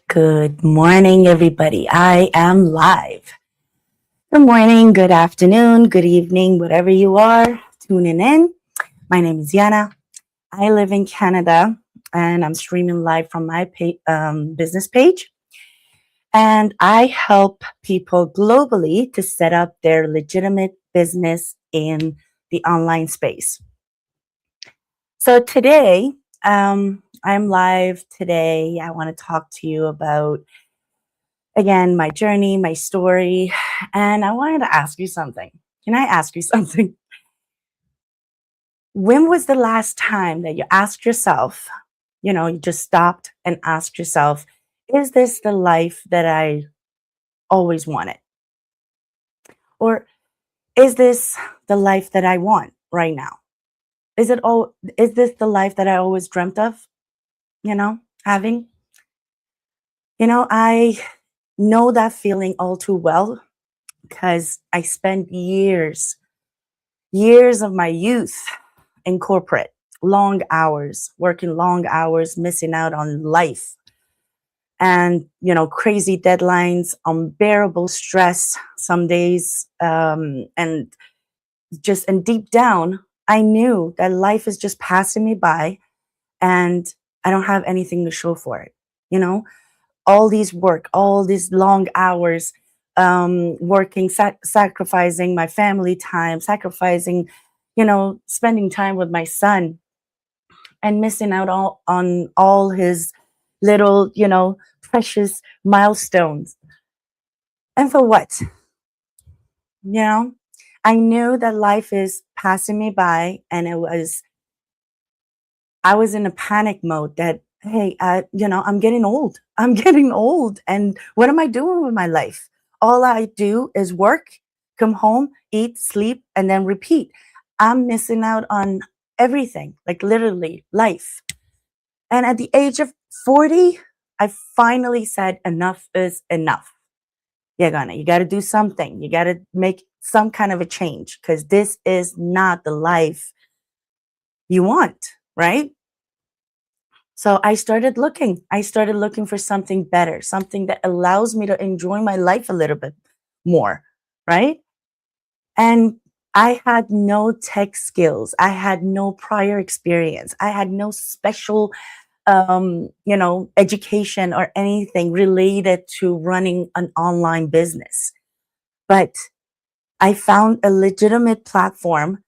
Good morning, everybody. I am live. Good morning, good afternoon, good evening, whatever you are tuning in. My name is Yana. I live in Canada and I'm streaming live from my business page. And I help people globally to set up their legitimate business in the online space. So today, I'm live today. I want to talk to you about again, my journey, my story. And I wanted to ask you something. Can I ask you something? When was the last time that you asked yourself, you just stopped and asked yourself, is this the life that I always wanted? Or is this the life that I want right now? Is this the life that I always dreamt of, having? I know that feeling all too well because I spent years of my youth in corporate, long hours, working long hours, missing out on life and, crazy deadlines, unbearable stress some days. And deep down, I knew that life is just passing me by and I don't have anything to show for it. You know, all these long hours, working, sacrificing my family time, sacrificing, spending time with my son and missing out on all his little, precious milestones. And for what? You know, I knew that life is passing me by and I was in a panic mode that, hey, I'm getting old. I'm getting old. And what am I doing with my life? All I do is work, come home, eat, sleep, and then repeat. I'm missing out on everything, like literally life. And at the age of 40, I finally said, enough is enough. You got to do something. You got to make some kind of a change because this is not the life you want, right? So I started looking. I started looking for something better, something that allows me to enjoy my life a little bit more, right? And I had no tech skills. I had no prior experience. I had no special, education or anything related to running an online business. But I found a legitimate platform,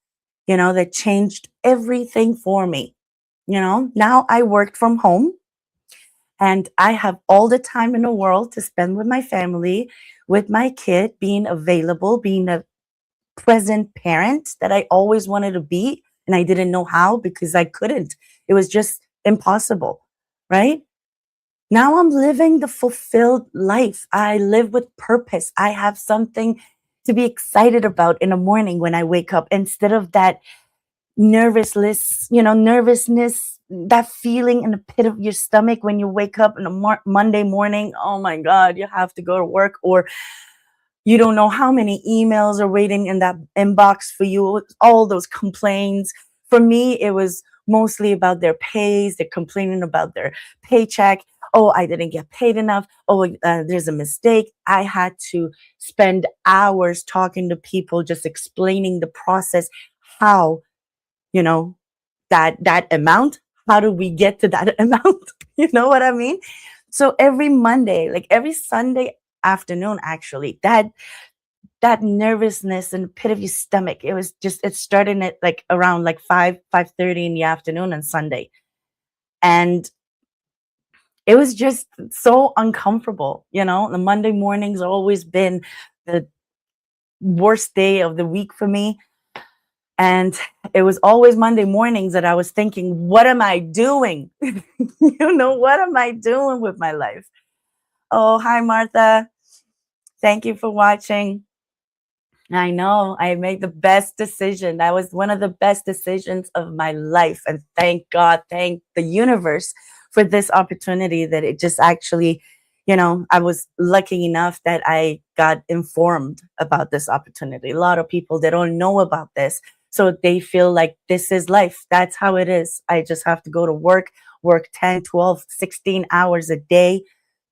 that changed everything for me. Now I work from home and I have all the time in the world to spend with my family, with my kid, being available, being a present parent that I always wanted to be. And I didn't know how because I couldn't. It was just impossible, right? Now I'm living the fulfilled life. I live with purpose. I have something to be excited about in the morning when I wake up instead of that nervousness, that feeling in the pit of your stomach when you wake up on a Monday morning. Oh my God, you have to go to work, or you don't know how many emails are waiting in that inbox for you, all those complaints. For me, it was mostly about their pays. They're complaining about their paycheck. Oh, I didn't get paid enough. Oh, there's a mistake. I had to spend hours talking to people, just explaining the process, how, you know, that amount. How do we get to that amount? You know what I mean? So every Monday, like every Sunday afternoon, actually, that nervousness in the pit of your stomach, it started at like around like 5:30 in the afternoon on Sunday. And it was just so uncomfortable. The Monday mornings always been the worst day of the week for me. And it was always Monday mornings that I was thinking, what am I doing? What am I doing with my life? Oh, hi, Martha. Thank you for watching. I know I made the best decision. That was one of the best decisions of my life. And thank God, thank the universe for this opportunity that it just actually, I was lucky enough that I got informed about this opportunity. A lot of people, they don't know about this. So they feel like this is life. That's how it is. I just have to go to work 10, 12, 16 hours a day,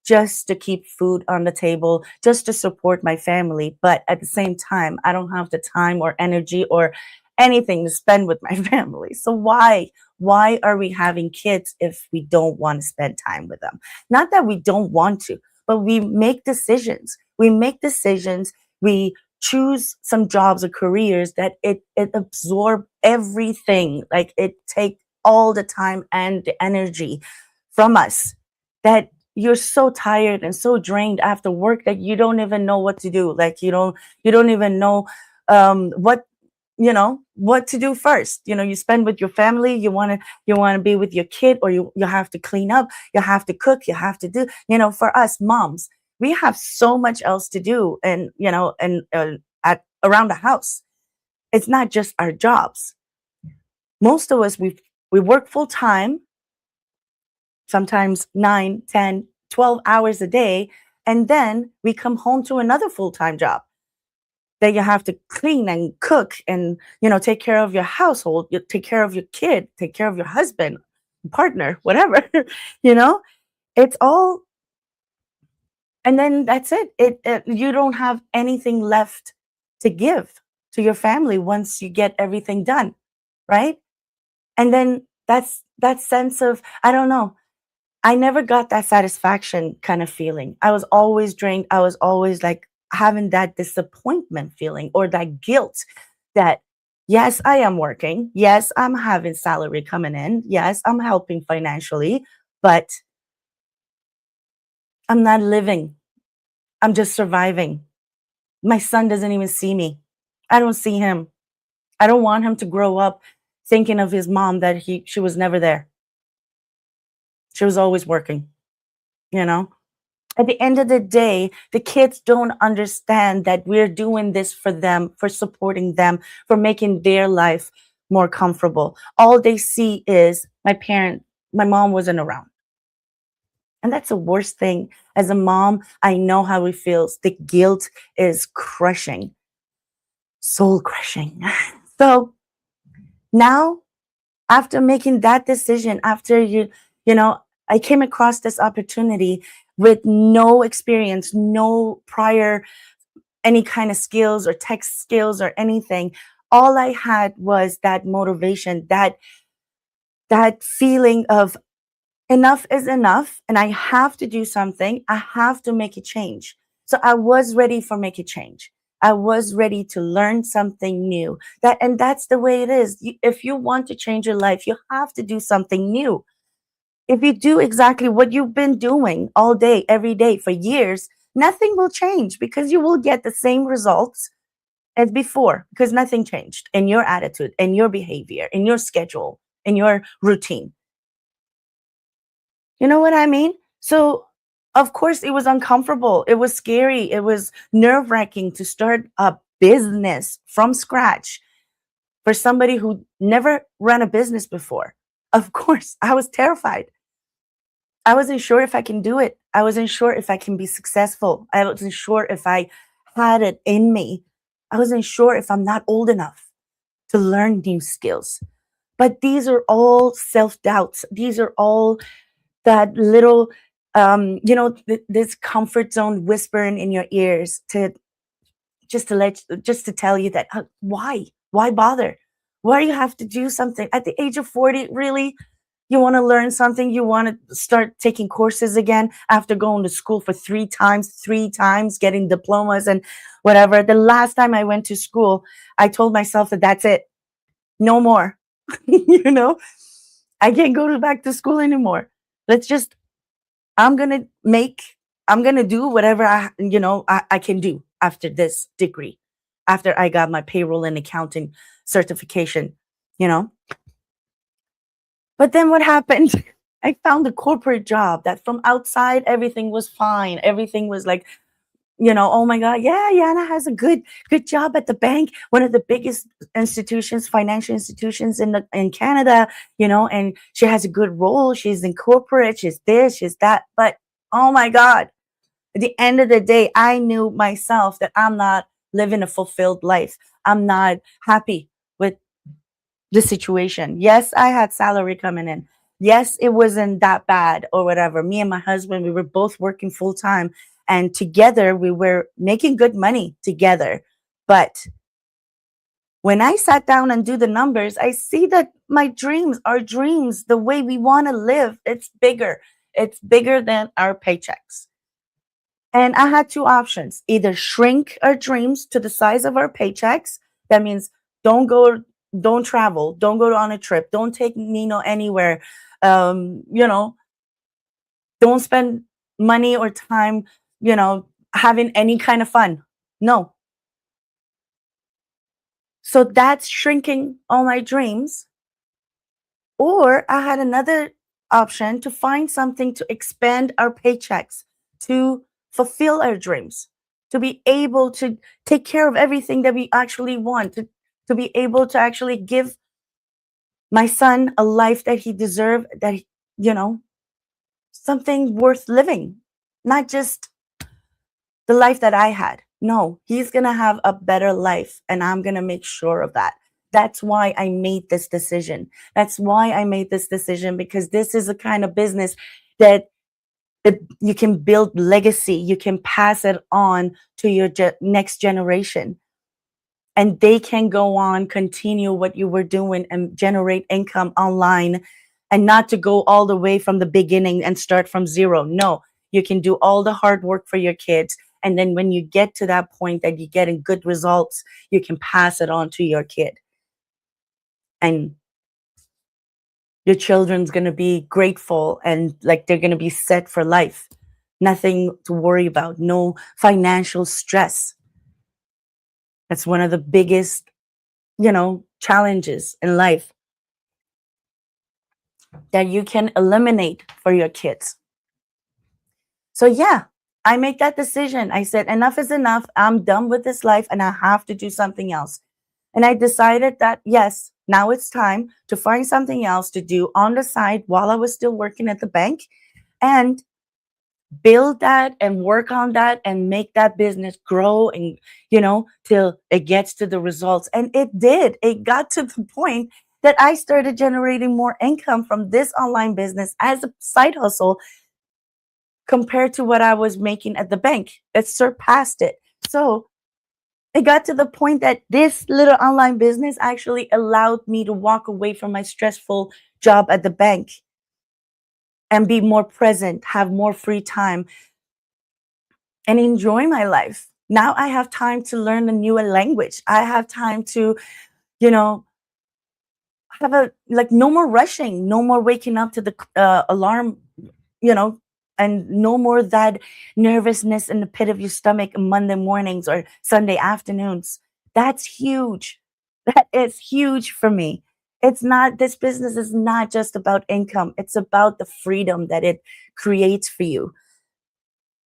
just to keep food on the table, just to support my family. But at the same time, I don't have the time or energy or anything to spend with my family. So why are we having kids if we don't want to spend time with them? Not that we don't want to, but we make decisions. We make decisions. We choose some jobs or careers that it absorb everything. Like it take all the time and the energy from us, that you're so tired and so drained after work that you don't even know what to do. Like you don't even know what what to do first. You spend with your family, you want to be with your kid, or you have to clean up, you have to cook, you have to do, for us moms, we have so much else to do, and at around the house. It's not just our jobs. Most of us, we work full time, sometimes 9, 10, 12 hours a day, and then we come home to another full-time job that you have to clean and cook and take care of your household, you take care of your kid, take care of your husband, partner, whatever. you know it's all, and then that's it, you don't have anything left to give to your family once you get everything done, right? And then that's that sense of, I don't know, I never got that satisfaction kind of feeling. I was always drained. I was always like having that disappointment feeling or that guilt that, yes, I am working. Yes, I'm having salary coming in. Yes, I'm helping financially, but I'm not living. I'm just surviving. My son doesn't even see me. I don't see him. I don't want him to grow up thinking of his mom that she was never there. She was always working, you know? At the end of the day, the kids don't understand that we're doing this for them, for supporting them, for making their life more comfortable. All they see is my mom wasn't around. And that's the worst thing. As a mom, I know how it feels. The guilt is crushing, soul crushing. So now, after making that decision, after you know, I came across this opportunity with no experience, no prior any kind of skills or tech skills or anything. All I had was that motivation, that feeling of enough is enough and I have to do something. I have to make a change. So I was ready for make a change. I was ready to learn something new. That's the way it is. If you want to change your life, you have to do something new. If you do exactly what you've been doing all day, every day for years, nothing will change because you will get the same results as before because nothing changed in your attitude, in your behavior, in your schedule, in your routine. You know what I mean? So, of course, it was uncomfortable. It was scary. It was nerve wracking to start a business from scratch for somebody who never ran a business before. Of course, I was terrified. I wasn't sure if I can do it. I wasn't sure if I can be successful. I wasn't sure if I had it in me. I wasn't sure if I'm not old enough to learn new skills. But these are all self doubts. These are all that little, this comfort zone whispering in your ears to just to tell you that why bother? Why you have to do something at the age of 40? Really, you want to learn something? You want to start taking courses again after going to school for three times, getting diplomas and whatever. The last time I went to school, I told myself that that's it, no more. you know, I can't go back to school anymore. Let's just, I'm gonna make, I'm gonna do whatever I can do after this degree, after I got my payroll and accounting certification, you know. But then what happened? I found a corporate job that from outside everything was fine. Everything was like, oh my God, yeah, Yana has a good job at the bank, one of the biggest institutions, financial institutions in Canada, and she has a good role. She's in corporate, she's this, she's that. But oh my God, at the end of the day, I knew myself that I'm not living a fulfilled life. I'm not happy with the situation. Yes, I had salary coming in. Yes, it wasn't that bad or whatever. Me and my husband, we were both working full time, and together we were making good money together. But when I sat down and do the numbers, I see that my dreams, our dreams, the way we want to live, it's bigger. It's bigger than our paychecks. And I had two options: either shrink our dreams to the size of our paychecks. That means don't go, don't travel, don't go on a trip, don't take Nino anywhere. You know, don't spend money or time, having any kind of fun. No. So that's shrinking all my dreams. Or I had another option to find something to expand our paychecks, to fulfill our dreams, to be able to take care of everything that we actually want, to be able to actually give my son a life that he deserved, you know, something worth living, not just the life that I had. No, he's going to have a better life, and I'm going to make sure of that. That's why I made this decision. That's why I made this decision, because this is a kind of business that you can build legacy, you can pass it on to your next generation, and they can go on, continue what you were doing and generate income online, and not to go all the way from the beginning and start from zero. No, you can do all the hard work for your kids, and then when you get to that point that you're getting good results, you can pass it on to your kid, and your children's going to be grateful, and like they're going to be set for life. Nothing to worry about, no financial stress. That's one of the biggest, challenges in life that you can eliminate for your kids. So yeah, I make that decision. I said, enough is enough. I'm done with this life and I have to do something else. And I decided that yes, now it's time to find something else to do on the side while I was still working at the bank, and build that and work on that and make that business grow, and till it gets to the results. And it did. It got to the point that I started generating more income from this online business as a side hustle compared to what I was making at the bank. It surpassed it. So it got to the point that this little online business actually allowed me to walk away from my stressful job at the bank and be more present, have more free time, and enjoy my life. Now I have time to learn a new language. I have time to, you know, have a like no more rushing, no more waking up to the alarm, you know, and no more that nervousness in the pit of your stomach on Monday mornings or Sunday afternoons. That's huge. That is huge for me. It's not, this business is not just about income, it's about the freedom that it creates for you.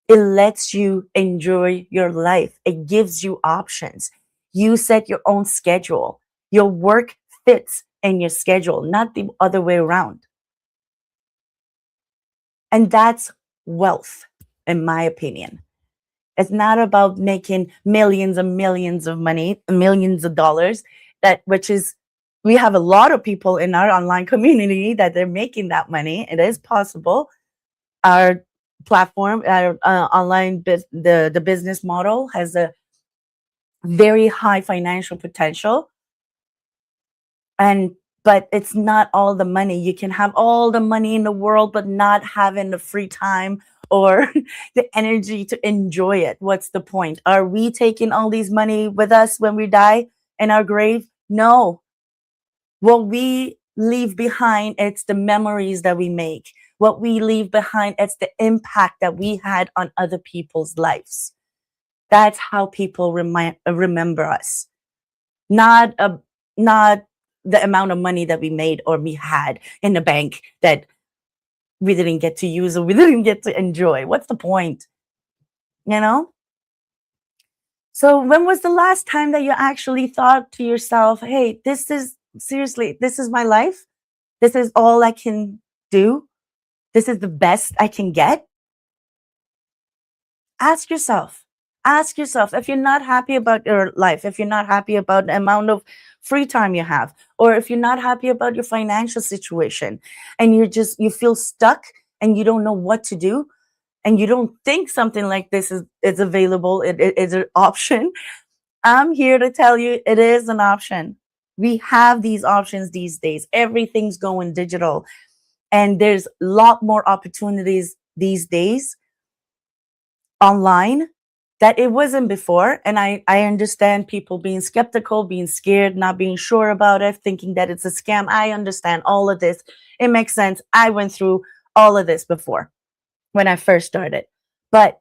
It lets you enjoy your life. It gives you options. You set your own schedule. Your work fits in your schedule, not the other way around. And that's wealth, in my opinion. It's not about making millions and millions of money, millions of dollars, that which is, we have a lot of people in our online community that they're making that money. It is possible. Our platform, our the business model has a very high financial potential, and but it's not all the money. You can have all the money in the world but not having the free time or the energy to enjoy it. What's the point? Are we taking all these money with us when we die in our grave? No. What we leave behind, it's the memories that we make. What we leave behind, it's the impact that we had on other people's lives. That's how people remember us. Not a not the amount of money that we made or we had in the bank that we didn't get to use or we didn't get to enjoy. What's the point? You know? So when was the last time that you actually thought to yourself, hey, this is seriously, this is my life? This is all I can do? This is the best I can get? Ask yourself. Ask yourself, if you're not happy about your life, if you're not happy about the amount of free time you have, or if you're not happy about your financial situation, and you feel stuck and you don't know what to do, and you don't think something like this is available, it is an option. I'm here to tell you it is an option. We have these options these days. Everything's going digital, and there's a lot more opportunities these days online that it wasn't before. And I understand people being skeptical, being scared, not being sure about it, thinking that it's a scam. I understand all of this. It makes sense. I went through all of this before when I first started. But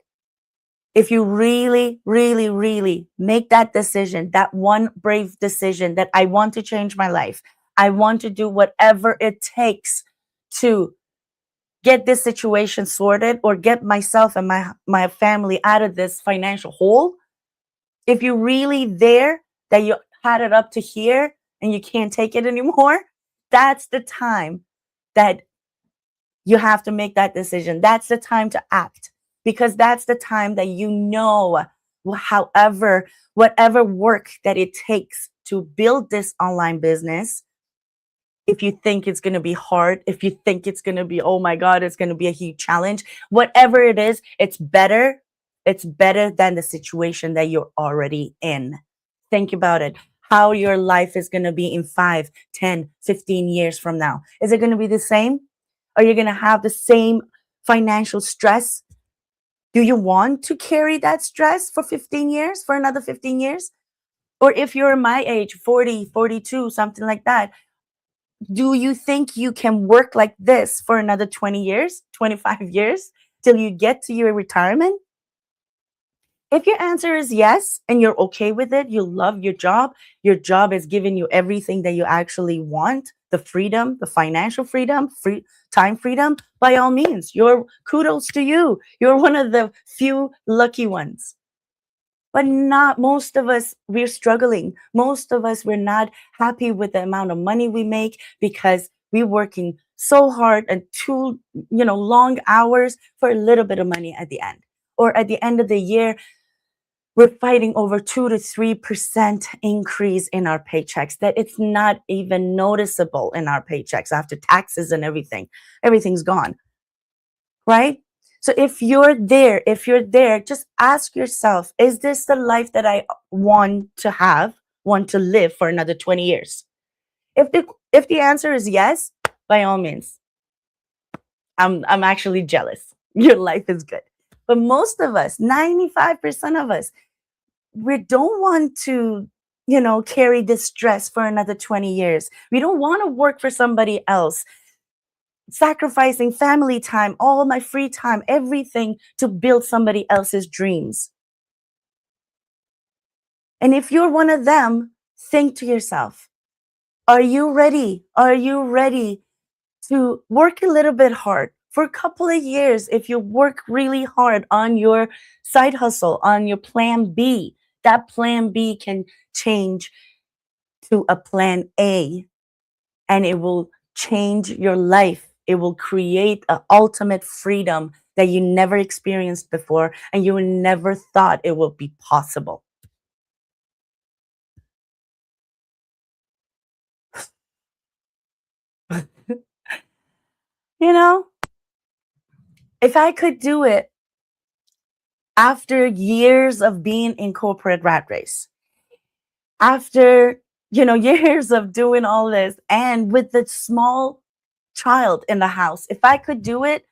if you really, really, really make that decision, that one brave decision that I want to change my life, I want to do whatever it takes to get this situation sorted or get myself and my family out of this financial hole. If you're really there, that you had it up to here and you can't take it anymore, that's the time that you have to make that decision. That's the time to act, because that's the time that however, whatever work that it takes to build this online business, if you think it's going to be hard, if you think it's going to be, oh my God, it's going to be a huge challenge, whatever it is, it's better. It's better than the situation that you're already in. Think about it. How your life is going to be in 5, 10, 15 years from now. Is it going to be the same? Are you going to have the same financial stress? Do you want to carry that stress for 15 years, for another 15 years? Or if you're my age, 40, 42, something like that, do you think you can work like this for another 20 years, 25 years till you get to your retirement? If your answer is yes and you're okay with it, you love your job is giving you everything that you actually want, the freedom, the financial freedom, free time freedom, by all means, you're kudos to you. You're one of the few lucky ones. But not most of us, we're struggling. Most of us, we're not happy with the amount of money we make because we're working so hard and too, long hours for a little bit of money at the end. Or at the end of the year, we're fighting over 2 to 3% increase in our paychecks, that it's not even noticeable in our paychecks after taxes and everything. Everything's gone, right? So if you're there, just ask yourself, is this the life that I want to live for another 20 years? If the answer is yes, by all means, I'm actually jealous. Your life is good. But most of us, 95% of us, we don't want to, carry this stress for another 20 years. We don't want to work for somebody else, sacrificing family time, all my free time, everything to build somebody else's dreams. And if you're one of them, think to yourself, are you ready? Are you ready to work a little bit hard for a couple of years? If you work really hard on your side hustle, on your plan B, that plan B can change to a plan A, and it will change your life. It will create an ultimate freedom that you never experienced before and you never thought it would be possible. You know, if I could do it after years of being in corporate rat race, after, years of doing all this and with the small child in the house, if I could do it,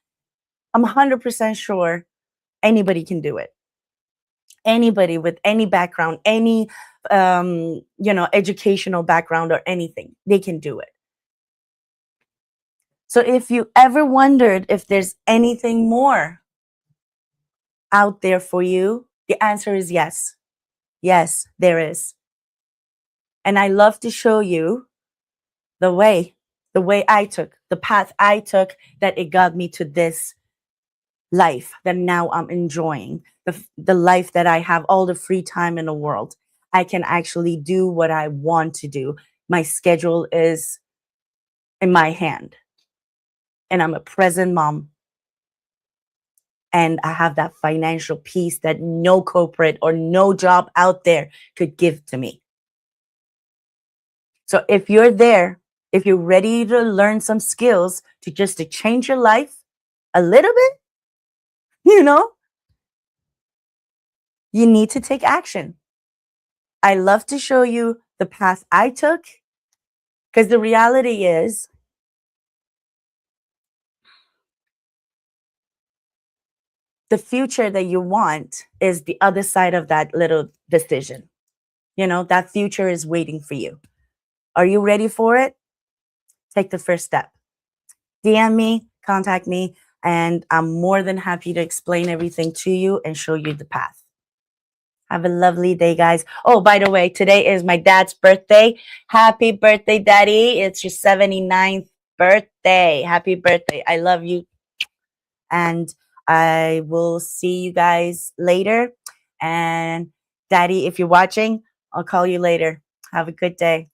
I'm 100% sure anybody can do it. Anybody with any background, any educational background or anything, they can do it. So if you ever wondered if there's anything more out there for you, the answer is yes. Yes, there is. And I love to show you the way I took, the path I took, that it got me to this life that now I'm enjoying, the life that I have all the free time in the world. I can actually do what I want to do. My schedule is in my hand, and I'm a present mom. and I have that financial peace that no corporate or no job out there could give to me. So if you're there, if you're ready to learn some skills to just to change your life a little bit, you know, you need to take action. I love to show you the path I took because the reality is the future that you want is the other side of that little decision. You know, that future is waiting for you. Are you ready for it? Take the first step. DM me, contact me, and I'm more than happy to explain everything to you and show you the path. Have a lovely day, guys. Oh, by the way, today is my dad's birthday. Happy birthday, Daddy. It's your 79th birthday. Happy birthday. I love you. And I will see you guys later. And Daddy, if you're watching, I'll call you later. Have a good day.